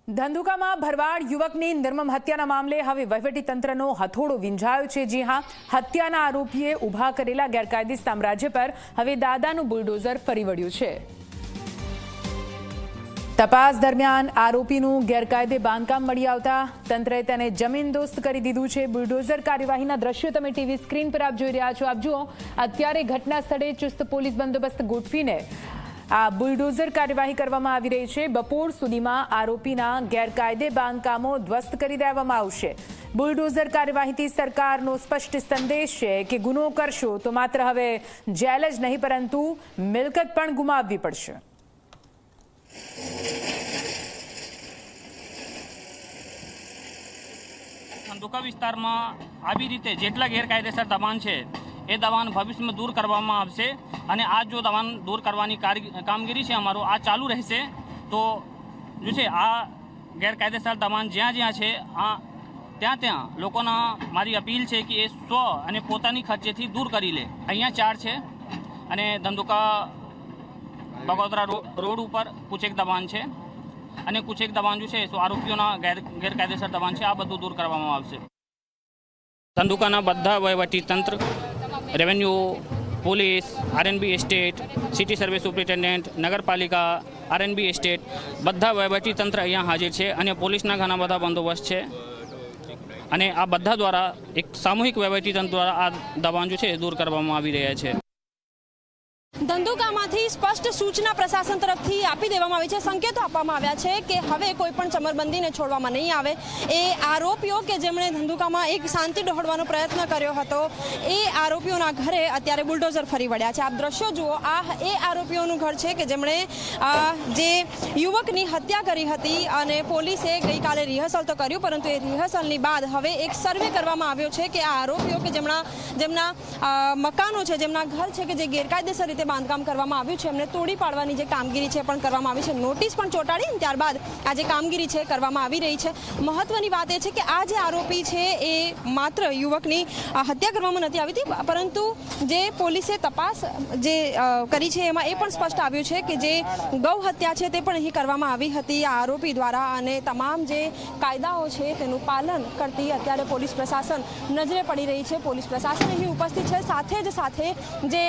ધંધુકામાં ભરવાડ યુવકની નિર્મમ હત્યાના મામલે હવે વહીવટીતંત્રનો હથોડો વિંઝાયો છે। જી હા, હત્યાના આરોપીએ ઊભા કરેલા ગેરકાયદે સામ્રાજ્ય પર હવે દાદાનું બુલડોઝર ફરી વળ્યું છે। તપાસ દરમિયાન આરોપીનું ગેરકાયદે બાંધકામ મળી આવતા તંત્રએ તેને જમીનદોસ્ત કરી દીધું છે। બુલડોઝર કાર્યવાહીના દ્રશ્યો તમે ટીવી સ્ક્રીન પર આપ જોઈ રહ્યા છો। આપ જુઓ, અત્યારે ઘટના સ્થળે ચુસ્ત પોલીસ બંદોબસ્ત ગોઠવીને આ બુલડોઝર કાર્યવાહી કરવામાં આવી રહી છે। બપોર સુધીમાં આરોપીના ગેરકાયદે બાંધકામો ધ્વસ્ત કરી દેવામાં આવશે। બુલડોઝર કાર્યવાહીથી સરકારનો સ્પષ્ટ સંદેશ છે કે ગુનો કરશો તો માત્ર હવે જેલ જ નહીં પરંતુ મિલકત પણ ગુમાવવી પડશે। ધંધુકા વિસ્તારમાં આવી રીતે જેટલા ગેરકાયદેસર દબાણ છે એ દબાણ ભવિષ્યમાં દૂર કરવામાં આવશે અને આ જો દબાણ દૂર કરવાની કામગીરી છે અમારું આ ચાલુ રહેશે। તો જો છે આ ગેરકાયદેસર દબાણ જ્યાં જ્યાં છે આ ત્યાં લોકોના મારી અપીલ છે કે એ સ્વ અને પોતાની ખર્ચેથી દૂર કરી લે। અહીંયા 4 છે અને ધંધુકા બગોદરા રોડ ઉપર કુછ એક દબાણ છે અને કુછ એક દબાણ જો છે તો આરોપીઓના ગેરકાયદેસર દબાણ છે આ બધું દૂર કરવામાં આવશે। ધંધુકાના બધા વહીવટી તંત્ર, revenue, police, RNB estate, city service superintendent, નગરપાલિકા, આરએનબી એસ્ટેટ બધા વહીવટી તંત્ર અહીંયા હાજર છે અને પોલીસના ઘણા બધા બંદોબસ્ત છે અને આ બધા દ્વારા એક સામૂહિક વહીવટી તંત્ર દ્વારા આ દબાણ જો છે દૂર કરવામાં આવી રહ્યા છે। ધંધુકામાંથી સ્પષ્ટ સૂચના પ્રશાસન તરફથી આપી દેવામાં આવી છે, સંકેતો આપવામાં આવ્યા છે કે હવે કોઈ પણ ચમરબંધીને છોડવામાં નહીં આવે। એ આરોપીઓ કે જેમણે ધંધુકામાં એક શાંતિ ડહોળવાનો પ્રયત્ન કર્યો હતો એ આરોપીઓના ઘરે અત્યારે બુલડોઝર ફરી વળ્યા છે। આપ દ્રશ્યો જુઓ, આ એ આરોપીઓનું ઘર છે કે જેમણે જે યુવકની હત્યા કરી હતી અને પોલીસે ગઈકાલે રિહર્સલ તો કર્યું પરંતુ એ રિહર્સલની બાદ હવે એક સર્વે કરવામાં આવ્યો છે કે આ આરોપીઓ કે જેમના મકાનો છે, જેમના ઘર છે કે જે ગેરકાયદેસર રીતે બાંધકામ કરવામાં આવ્યું છે એમને તોડી પાડવાની જે કામગીરી છે પણ કરવામાં આવી છે। નોટિસ પણ ચોંટાડી ત્યારબાદ આ જે કામગીરી છે કરવામાં આવી રહી છે। મહત્વની વાત એ છે કે આ જે આરોપી છે એ માત્ર યુવકની હત્યા કરવામાં નથી આવી હતી પરંતુ જે પોલીસે તપાસ જે કરી છે એમાં એ પણ સ્પષ્ટ આવ્યું છે કે જે ગૌ હત્યા છે તે પણ અહીં કરવામાં આવી હતી આ આરોપી દ્વારા અને તમામ જે કાયદાઓ છે તેનું પાલન કરતી અત્યારે પોલીસ પ્રશાસન નજરે પડી રહી છે। પોલીસ પ્રશાસન અહીં ઉપસ્થિત છે, સાથે જે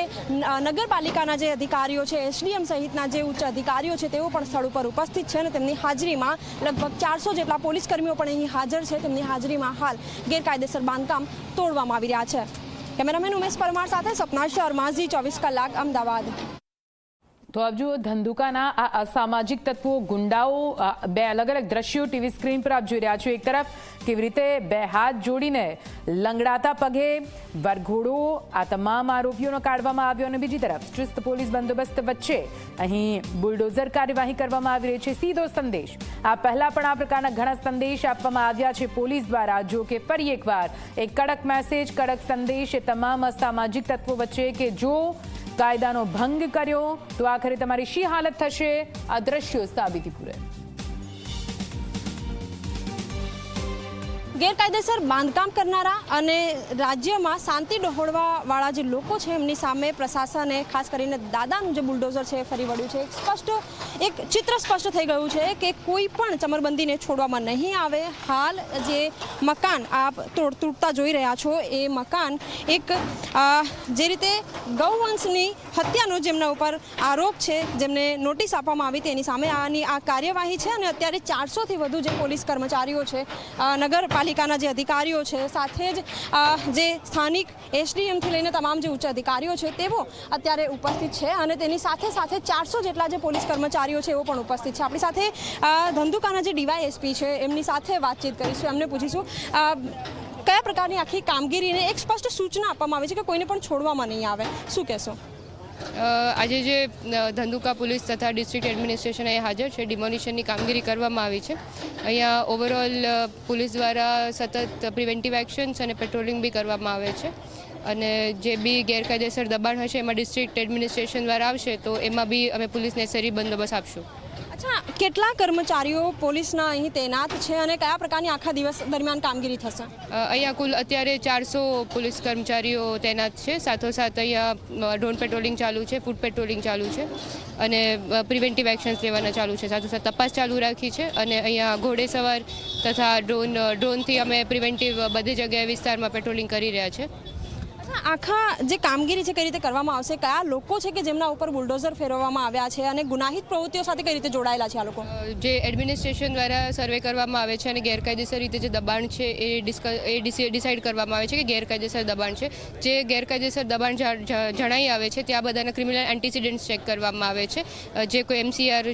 નગરપાલિકાના જે અધિકારીઓ છે, એસડીએમ સહિતના જે ઉચ્ચ અધિકારીઓ છે તેઓ પણ સ્થળ ઉપર ઉપસ્થિત છે અને તેમની હાજરીમાં લગભગ 400 જેટલા પોલીસ કર્મીઓ પણ અહીં હાજર છે। તેમની હાજરીમાં હાલ ગેરકાયદેસર બાંધકામ તોડવામાં આવી રહ્યા છે। કેમેરામેન ઉમેશ પરમાર સાથે સપના શર્મા, Zee24 કલાક, અમદાવાદ। તો આપ જુઓ, ધંધુકાના આ અસામાજિક તત્વો, ગુંડાઓ, બે અલગ અલગ દ્રશ્યો ટીવી સ્ક્રીન પર આપ જોઈ રહ્યા છો। એક તરફ કેવી રીતે બે હાથ જોડીને લંગડાતા પગે વરઘોડો આ તમામ આરોપીઓનો કાઢવામાં આવ્યો અને બીજી તરફ ચુસ્ત પોલીસ બંદોબસ્ત વચ્ચે અહીં બુલડોઝર કાર્યવાહી કરવામાં આવી રહી છે। સીધો સંદેશ, આ પહેલા પણ આ પ્રકારના ઘણા સંદેશ આપવામાં આવ્યા છે પોલીસ દ્વારા, જો કે ફરી એકવાર એક કડક મેસેજ, કડક સંદેશ એ તમામ અસામાજિક તત્વો વચ્ચે કે જો કાયદાનો ભંગ કર્યો તો આખરે તમારી શી હાલત થશે, આ દ્રશ્યો સાબિતી પૂરે। ગેરકાયદેસર બાંધકામ કરનારા અને રાજ્યમાં શાંતિ ડહોળવાવાળા જે લોકો છે એમની સામે પ્રશાસને ખાસ કરીને દાદાનું જે બુલડોઝર છે ફરી વળ્યું છે। એક ચિત્ર સ્પષ્ટ થઈ ગયું છે કે કોઈ પણ ચમરબંધીને છોડવામાં નહીં આવે। હાલ જે મકાન આપ તૂટતા જોઈ રહ્યા છો એ મકાન એક જે રીતે ગૌવંશની હત્યાનો જેમના ઉપર આરોપ છે, જેમને નોટિસ આપવામાં આવી તેની સામે આની આ કાર્યવાહી છે અને અત્યારે 400થી વધુ જે પોલીસ કર્મચારીઓ છે, નગરપાલિકાના જે અધિકારીઓ છે, સાથે જ જે સ્થાનિક એસડીએમથી લઈને તમામ જે ઉચ્ચ અધિકારીઓ છે તેઓ અત્યારે ઉપસ્થિત છે અને તેની સાથે 400 જેટલા જે પોલીસ કર્મચારીઓ છે એવો પણ ઉપસ્થિત છે। આપણી સાથે ધંધુકાના જે ડીવાયએસપી છે એમની સાથે વાતચીત કરીશું, એમને પૂછીશું કયા પ્રકારની આખી કામગીરીને એક સ્પષ્ટ સૂચના આપવામાં આવી છે કે કોઈને પણ છોડવામાં નહીં આવે, શું કહેશો? આજે જે ધંધુકા પોલીસ તથા ડિસ્ટ્રિક્ટ એડમિનિસ્ટ્રેશન અહીંયા હાજર છે, ડિમોલિશનની કામગીરી કરવામાં આવી છે। અહીંયા ઓવરઓલ પોલીસ દ્વારા સતત પ્રિવેન્ટિવ એક્શન્સ અને પેટ્રોલિંગ બી કરવામાં આવે છે અને જે બી ગેરકાયદેસર દબાણ હશે એમાં ડિસ્ટ્રિક્ટ એડમિનિસ્ટ્રેશન દ્વારા આવશે તો એમાં બી અમે પોલીસને સરી બંદોબસ્ત આપશું। અચ્છા, કેટલા કર્મચારીઓ પોલીસના અહીં તૈનાત છે અને કયા પ્રકારની આખા દિવસ દરમિયાન કામગીરી થશે? અહીંયા કુલ અત્યારે 400 પોલીસ કર્મચારીઓ તૈનાત છે. સાથોસાથ અહીંયા ડ્રોન પેટ્રોલિંગ ચાલુ છે, ફૂટ પેટ્રોલિંગ ચાલુ છે અને પ્રિવેન્ટિવ એક્શન્સ લેવાના ચાલુ છે. સાથોસાથ તપાસ ચાલુ રાખી છે અને અહીંયા ઘોડેસવાર તથા ડ્રોનથી અમે પ્રિવેન્ટિવ બધી જગ્યાએ વિસ્તારમાં પેટ્રોલિંગ કરી રહ્યા છે. આખા જે કામગીરી છે કઈ રીતે કરવામાં આવશે? કયા લોકો છે કે જેમના ઉપર બુલડોઝર ફેરવવામાં આવ્યા છે અને ગુનાહિત પ્રવૃત્તિઓ સાથે કઈ રીતે જોડાયેલા છે આ લોકો? જે એડમિનિસ્ટ્રેશન દ્વારા સર્વે કરવામાં આવે છે અને ગેરકાયદેસર રીતે જે દબાણ છે એ ડિસાઇડ કરવામાં આવે છે કે ગેરકાયદેસર દબાણ છે. જે ગેરકાયદેસર દબાણ જણાઈ આવે છે ત્યાં બધાના ક્રિમિનલ એન્ટીસિડન્ટ્સ ચેક કરવામાં આવે છે. જે કોઈ MCR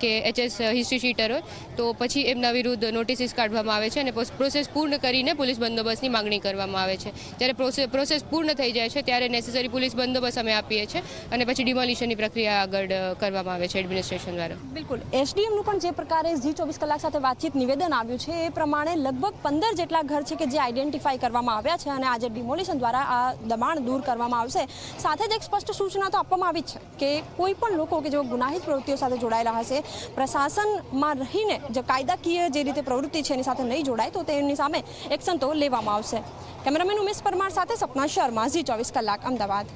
કે HS હિસ્ટ્રી શીટર હોય તો પછી એમના વિરુદ્ધ નોટિસીસ કાઢવામાં આવે છે અને પ્રોસેસ પૂર્ણ કરીને પોલીસ બંદોબસ્તની માગણી કરવામાં આવે છે. જ્યારે પ્રોસેસ પૂર્ણ થઈ જાય છે ત્યારે નેસેસરી પોલીસ બંદોબસ્ત અમે આપીએ છીએ અને પછી ડિમોલિશનની પ્રક્રિયા આગળ કરવામાં આવે છે એડમિનિસ્ટ્રેશન દ્વારા. બિલકુલ. SDMનું પણ જે પ્રકારે Zee24 કલાક સાથે વાતચીત નિવેદન આવ્યું છે એ પ્રમાણે લગભગ 15 જેટલા ઘર છે કે જે આઈડેન્ટિફાઈ કરવામાં આવ્યા છે અને આજે ડિમોલિશન દ્વારા આ દબાણ દૂર કરવામાં આવશે. સાથે જ એક સ્પષ્ટ સૂચના તો આપવામાં આવી છે કે કોઈ પણ લોકો કે જેઓ ગુનાહિત પ્રવૃત્તિઓ સાથે જોડાયેલા હશે પ્રશાસનમાં રહીને જે કાયદાકીય જે રીતે પ્રવૃત્તિ છે એની સાથે નહીં જોડાય તો તેની સામે એક્શન તો લેવામાં આવશે. કેમેરામેન ઉમેશ પરમાર સાથે સપના શર્મા, Zee24 કલાક, અમદાવાદ.